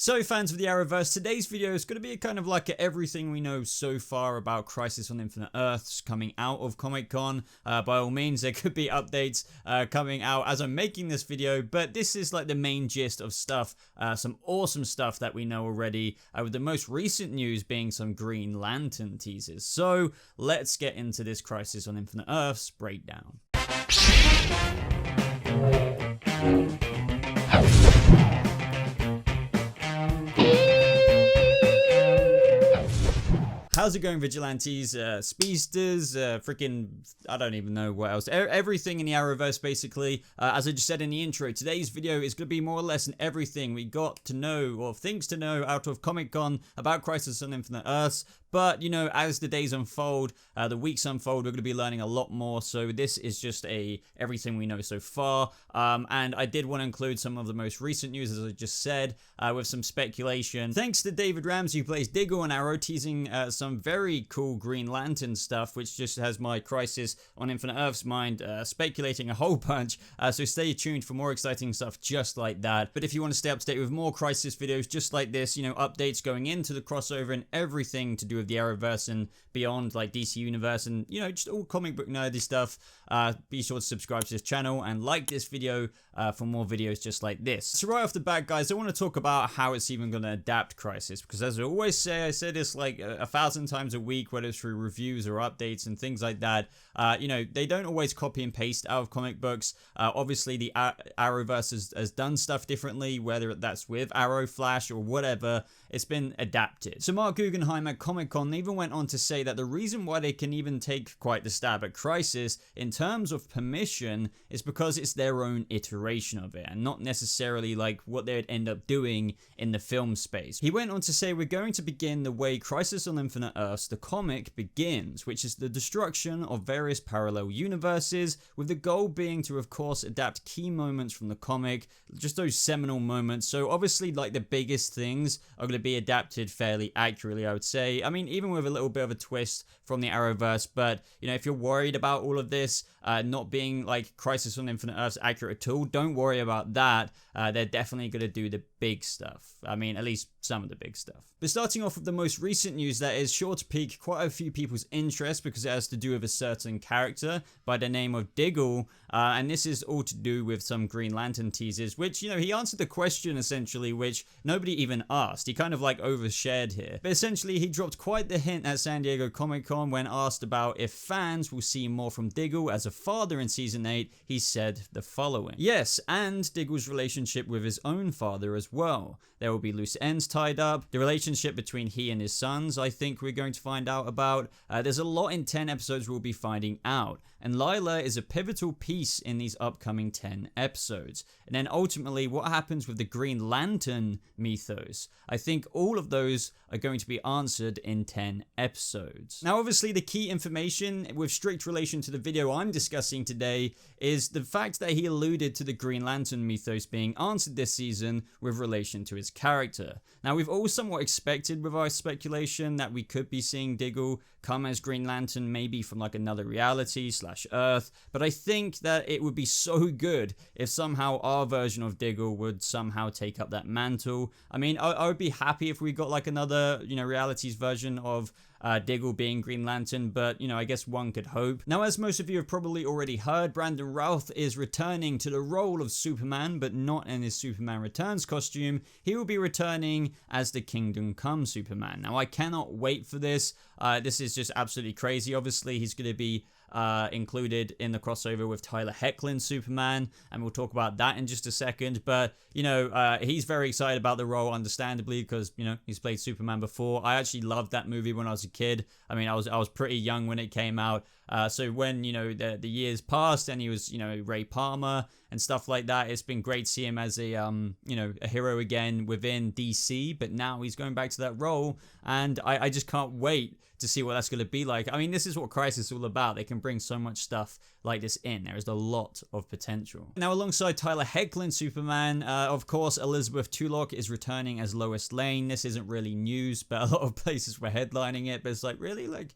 So fans of the Arrowverse, today's video is going to be kind of like everything we know so far about Crisis on Infinite Earths coming out of Comic-Con. By all means, there could be updates coming out as I'm making this video, but this is like the main gist of stuff, some awesome stuff that we know already, with the most recent news being some Green Lantern teases. So let's get into this Crisis on Infinite Earths breakdown. How's it going, Vigilantes, Speedsters, freaking, I don't even know what else, everything in the Arrowverse, basically. As I just said in the intro, today's video is going to be more or less in everything we got to know, or things to know, out of Comic-Con about Crisis on Infinite Earths. But, you know, as the days unfold, the weeks unfold, we're going to be learning a lot more. So this is just everything we know so far. And I did want to include some of the most recent news, as I just said, with some speculation. Thanks to David Ramsey, who plays Diggle on Arrow, teasing some very cool Green Lantern stuff, which just has my Crisis on Infinite Earths mind speculating a whole bunch. So stay tuned for more exciting stuff just like that. But if you want to stay up to date with more Crisis videos just like this, you know, updates going into the crossover and everything to do with the Arrowverse and beyond, like DC Universe and, you know, just all comic book nerdy stuff, be sure to subscribe to this channel and like this video for more videos just like this. So right off the bat, guys, I want to talk about how it's even going to adapt Crisis, because as I always say, I say this like 1,000 times a week, whether it's through reviews or updates and things like that. You know, they don't always copy and paste out of comic books. Obviously, the Arrowverse has done stuff differently, whether that's with Arrow, Flash, or whatever. It's been adapted. So Mark Guggenheim at Comic-Con even went on to say that the reason why they can even take quite the stab at Crisis in terms of permission is because it's their own iteration of it and not necessarily like what they'd end up doing in the film space. He went on to say, we're going to begin the way Crisis on Infinite Earths, the comic, begins, which is the destruction of various parallel universes, with the goal being to, of course, adapt key moments from the comic, just those seminal moments. So obviously, like, the biggest things are going to be adapted fairly accurately, I would say. I mean, even with a little bit of a twist from the Arrowverse, but, you know, if you're worried about all of this not being like Crisis on Infinite Earths accurate at all, don't worry about that. They're definitely going to do the big stuff. I mean, at least some of the big stuff. But starting off with the most recent news that is sure to pique quite a few people's interest because it has to do with a certain character by the name of Diggle, and this is all to do with some Green Lantern teases, which, you know, he answered the question essentially, which nobody even asked. He kind of like overshared here. But essentially, he dropped quite the hint at San Diego Comic-Con when asked about if fans will see more from Diggle as a father in Season 8. He said the following: yes, and Diggle's relationship with his own father as well. There will be loose ends tied up. The relationship between he and his sons, I think we're going to find out about. There's a lot in 10 episodes we'll be finding out. And Lila is a pivotal piece in these upcoming 10 episodes. And then ultimately, what happens with the Green Lantern mythos? I think all of those are going to be answered in 10 episodes. Now, obviously, the key information with strict relation to the video I'm discussing today is the fact that he alluded to the Green Lantern mythos being answered this season with relation to his character. Now, we've all somewhat expected with our speculation that we could be seeing Diggle come as Green Lantern, maybe from like another reality / Earth, but I think that it would be so good if somehow our version of Diggle would somehow take up that mantle. I mean, I would be happy if we got like another, you know, realities version of Diggle being Green Lantern, but, you know, I guess one could hope. Now, as most of you have probably already heard, Brandon Routh is returning to the role of Superman, but not in his Superman Returns costume. He will be returning as the Kingdom Come Superman. Now, I cannot wait for this. This is just absolutely crazy. Obviously, he's going to be included in the crossover with Tyler Hoechlin's Superman, and we'll talk about that in just a second. But, you know, he's very excited about the role, understandably, because, you know, he's played Superman before. I actually loved that movie when I was a kid. I mean, I was pretty young when it came out. So when, you know, the years passed and he was, you know, Ray Palmer and stuff like that, it's been great to see him as a, you know, a hero again within DC, but now he's going back to that role, and I just can't wait to see what that's going to be like. I mean, this is what Crisis is all about. They can bring so much stuff like this in. There is a lot of potential. Now, alongside Tyler Hoechlin's Superman, of course, Elizabeth Tulloch is returning as Lois Lane. This isn't really news, but a lot of places were headlining it, but it's like, really? Like,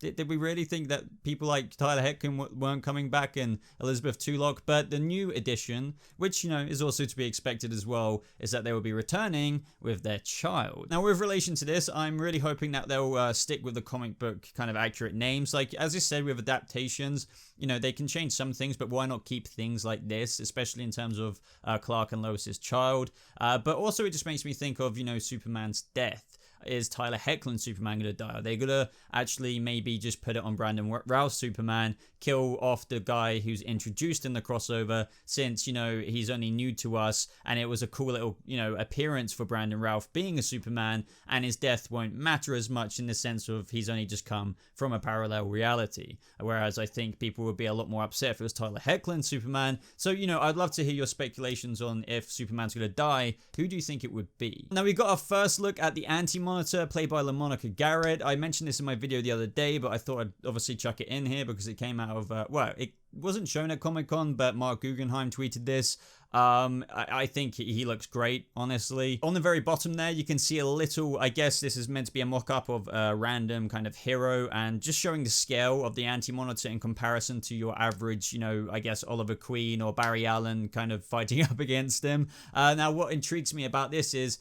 Did we really think that people like Tyler Hoechlin weren't coming back and Elizabeth Tulloch? But the new edition, which, is also to be expected as well, is that they will be returning with their child. Now, with relation to this, I'm really hoping that they'll stick with the comic book kind of accurate names. Like, as I said, with adaptations, they can change some things, but why not keep things like this, especially in terms of Clark and Lois's child? But also, it just makes me think of, Superman's death. Is Tyler Hoechlin's Superman going to die? Are they going to actually maybe just put it on Brandon Routh's Superman, kill off the guy who's introduced in the crossover, since, he's only new to us, and it was a cool little, appearance for Brandon Routh being a Superman, and his death won't matter as much in the sense of he's only just come from a parallel reality. Whereas I think people would be a lot more upset if it was Tyler Hoechlin's Superman. So, I'd love to hear your speculations on if Superman's going to die. Who do you think it would be? Now, we got our first look at the Anti-Monitor, played by LaMonica Garrett. I mentioned this in my video the other day, but I thought I'd obviously chuck it in here because it came out of, it wasn't shown at Comic-Con, but Mark Guggenheim tweeted this. I think he looks great, honestly. On the very bottom there, you can see a little, I guess this is meant to be a mock-up of a random kind of hero, and just showing the scale of the Anti-Monitor in comparison to your average, I guess Oliver Queen or Barry Allen kind of fighting up against him. Now, what intrigues me about this is,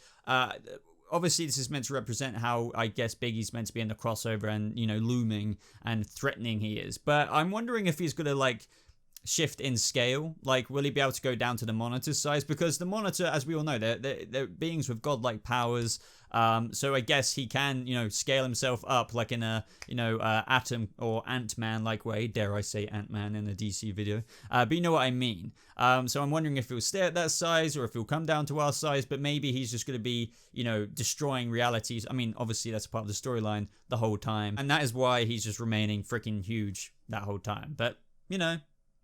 obviously, this is meant to represent how, I guess, Biggie's meant to be in the crossover and, looming and threatening he is. But I'm wondering if he's going to, shift in scale. Will he be able to go down to the Monitor's size? Because the Monitor, as we all know, they're beings with godlike powers. So I guess he can, scale himself up like in a, Atom or Ant-Man-like way. Dare I say Ant-Man in a DC video. But you know what I mean. So I'm wondering if he'll stay at that size or if he'll come down to our size, but maybe he's just going to be, destroying realities. I mean, obviously that's part of the storyline the whole time. And that is why he's just remaining freaking huge that whole time. But,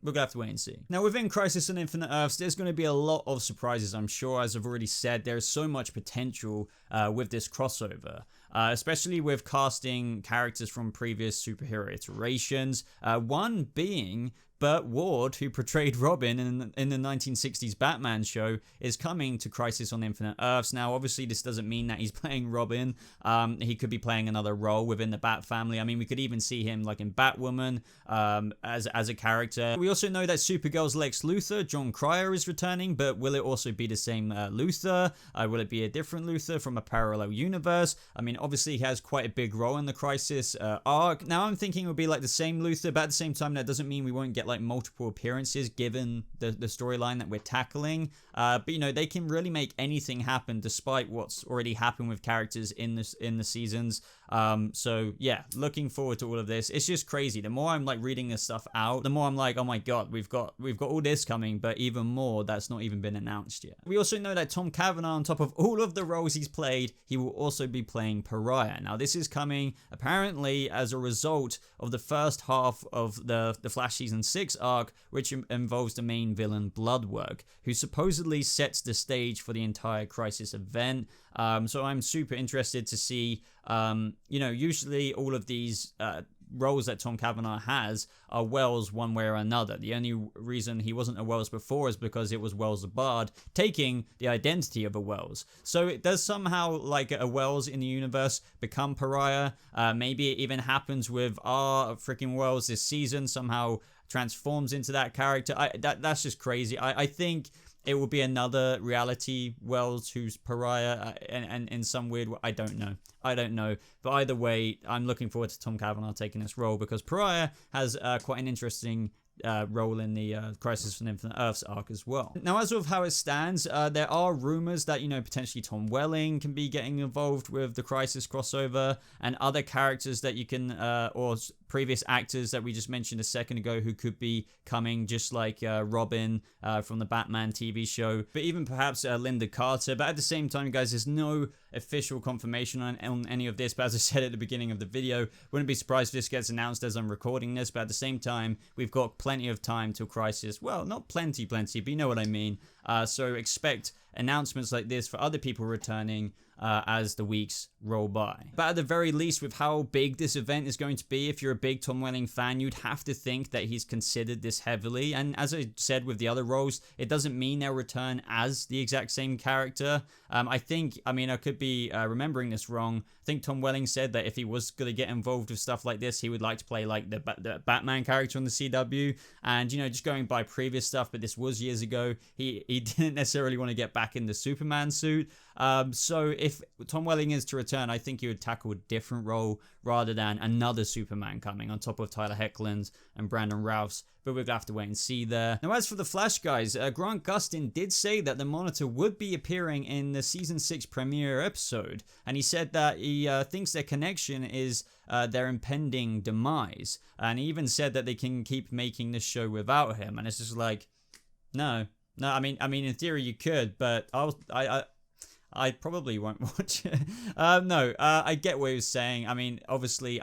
we're going to have to wait and see. Now, within Crisis on Infinite Earths, there's going to be a lot of surprises, I'm sure. As I've already said, there's so much potential with this crossover, especially with casting characters from previous superhero iterations. One being Burt Ward, who portrayed Robin in the 1960s Batman show, is coming to Crisis on Infinite Earths. Now, obviously, this doesn't mean that he's playing Robin. He could be playing another role within the Bat family. I mean, we could even see him in Batwoman as a character. We also know that Supergirl's Lex Luthor, John Cryer, is returning, but will it also be the same Luthor? Will it be a different Luthor from a parallel universe? I mean, obviously, he has quite a big role in the Crisis arc. Now, I'm thinking it would be the same Luthor, but at the same time, that doesn't mean we won't get multiple appearances given the storyline that we're tackling. But they can really make anything happen despite what's already happened with characters in the seasons. So yeah, looking forward to all of this. It's just crazy. The more I'm reading this stuff out, the more I'm oh my god, we've got all this coming, but even more that's not even been announced yet. We also know that Tom Cavanagh, on top of all of the roles he's played, he will also be playing Pariah. Now, this is coming apparently as a result of the first half of the Flash season 6 arc, which involves the main villain Bloodwork, who supposedly sets the stage for the entire Crisis event. So I'm super interested to see, usually all of these roles that Tom Cavanagh has are Wells one way or another. The only reason he wasn't a Wells before is because it was Wells the Bard taking the identity of a Wells. So it does somehow a Wells in the universe become Pariah. Maybe it even happens with our freaking Wells this season, somehow transforms into that character. That's just crazy. I think it will be another reality Wells who's Pariah, and in some weird way, I don't know. But either way, I'm looking forward to Tom Cavanagh taking this role, because Pariah has quite an interesting role in the Crisis on Infinite Earths arc as well. Now, as of how it stands, there are rumors that, potentially Tom Welling can be getting involved with the Crisis crossover, and other characters that you can, or previous actors that we just mentioned a second ago who could be coming, just like Robin from the Batman TV show, but even perhaps Linda Carter. But at the same time, guys, there's no official confirmation on any of this. But as I said at the beginning of the video, wouldn't be surprised if this gets announced as I'm recording this. But at the same time, we've got plenty of time till Crisis. Well, not plenty, but you know what I mean. So expect announcements like this for other people returning as the weeks roll by. But at the very least, with how big this event is going to be, if you're a big Tom Welling fan, you'd have to think that he's considered this heavily. And as I said with the other roles, it doesn't mean they'll return as the exact same character. I mean, I could be remembering this wrong. I think Tom Welling said that if he was going to get involved with stuff like this, he would like to play like the Batman character on the CW. And, you know, just going by previous stuff, but this was years ago, he didn't necessarily want to get back in the Superman suit. So if Tom Welling is to return, I think he would tackle a different role rather than another Superman coming on top of Tyler Hoechlin's and Brandon Routh's, but we'll have to wait and see there. Now, as for the Flash guys, Grant Gustin did say that the Monitor would be appearing in the Season 6 premiere episode, and he said that he thinks their connection is their impending demise, and he even said that they can keep making this show without him, and it's just like, no, I mean, in theory you could, but I probably won't watch it. I get what he was saying. I mean, obviously,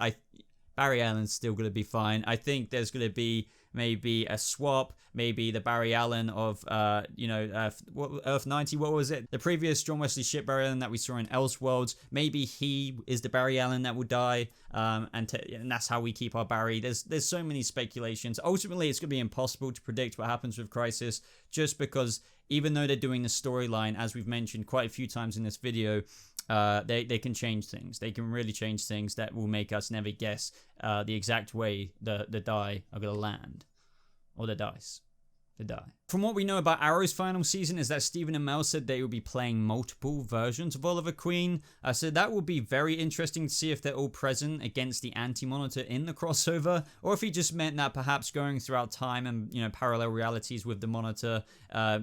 Barry Allen's still going to be fine. I think there's going to be maybe a swap, maybe the Barry Allen of, Earth 90, what was it? The previous John Wesley Shipp Barry Allen that we saw in Elseworlds. Maybe he is the Barry Allen that will die, and that's how we keep our Barry. There's so many speculations. Ultimately, it's going to be impossible to predict what happens with Crisis, just because even though they're doing the storyline, as we've mentioned quite a few times in this video, they can change things. They can really change things that will make us never guess the exact way the die are going to land. Or the dice. The die. From what we know about Arrow's final season is that Stephen Amell said they will be playing multiple versions of Oliver Queen. So that will be very interesting to see if they're all present against the Anti-Monitor in the crossover, or if he just meant that perhaps going throughout time and, you know, parallel realities with the Monitor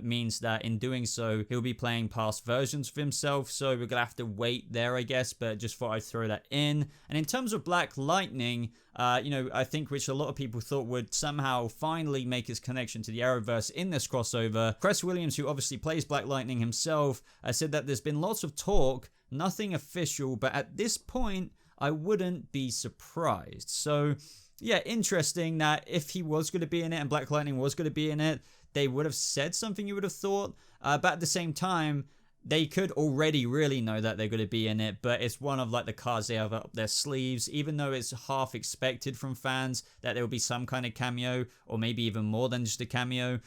means that in doing so, he'll be playing past versions of himself. So we're gonna have to wait there, I guess, but just thought I'd throw that in. And in terms of Black Lightning, I think which a lot of people thought would somehow finally make his connection to the Arrowverse in this crossover. Cress Williams, who obviously plays Black Lightning himself, said that there's been lots of talk, nothing official, but at this point, I wouldn't be surprised. So, yeah, interesting that if he was going to be in it and Black Lightning was going to be in it, they would have said something you would have thought, but at the same time, they could already really know that they're going to be in it, but it's one of like the cards they have up their sleeves, even though it's half expected from fans that there will be some kind of cameo, or maybe even more than just a cameo.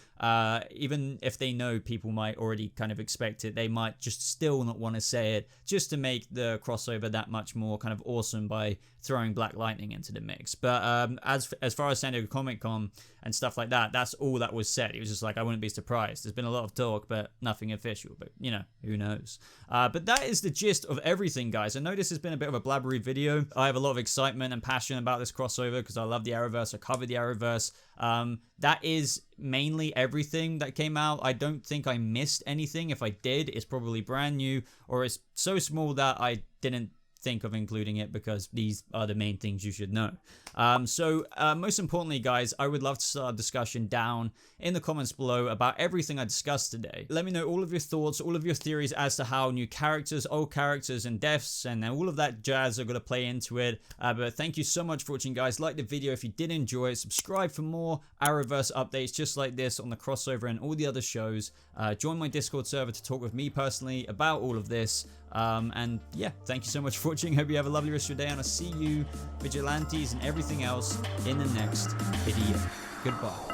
Even if they know people might already kind of expect it, they might just still not want to say it, just to make the crossover that much more kind of awesome by throwing Black Lightning into the mix. But as far as San Diego Comic-Con and stuff like that, that's all that was said. It was just like, I wouldn't be surprised. There's been a lot of talk, but nothing official. But, you know, who knows? But that is the gist of everything, guys. I know this has been a bit of a blabbery video. I have a lot of excitement and passion about this crossover because I love the Arrowverse. I covered the Arrowverse. That is mainly everything that came out. I don't think I missed anything. If I did, it's probably brand new, or it's so small that I didn't think of including it, because these are the main things you should know. Most importantly, guys, I would love to start a discussion down in the comments below about everything I discussed today. Let me know all of your thoughts, all of your theories as to how new characters, old characters, and deaths, and all of that jazz are going to play into it. But thank you so much for watching, guys. Like the video if you did enjoy it. Subscribe for more Arrowverse updates just like this on the crossover and all the other shows. Join my Discord server to talk with me personally about all of this. And yeah, thank you so much for watching. Hope you have a lovely rest of your day, and I'll see you, Vigilantes, and everything else in the next video. Goodbye.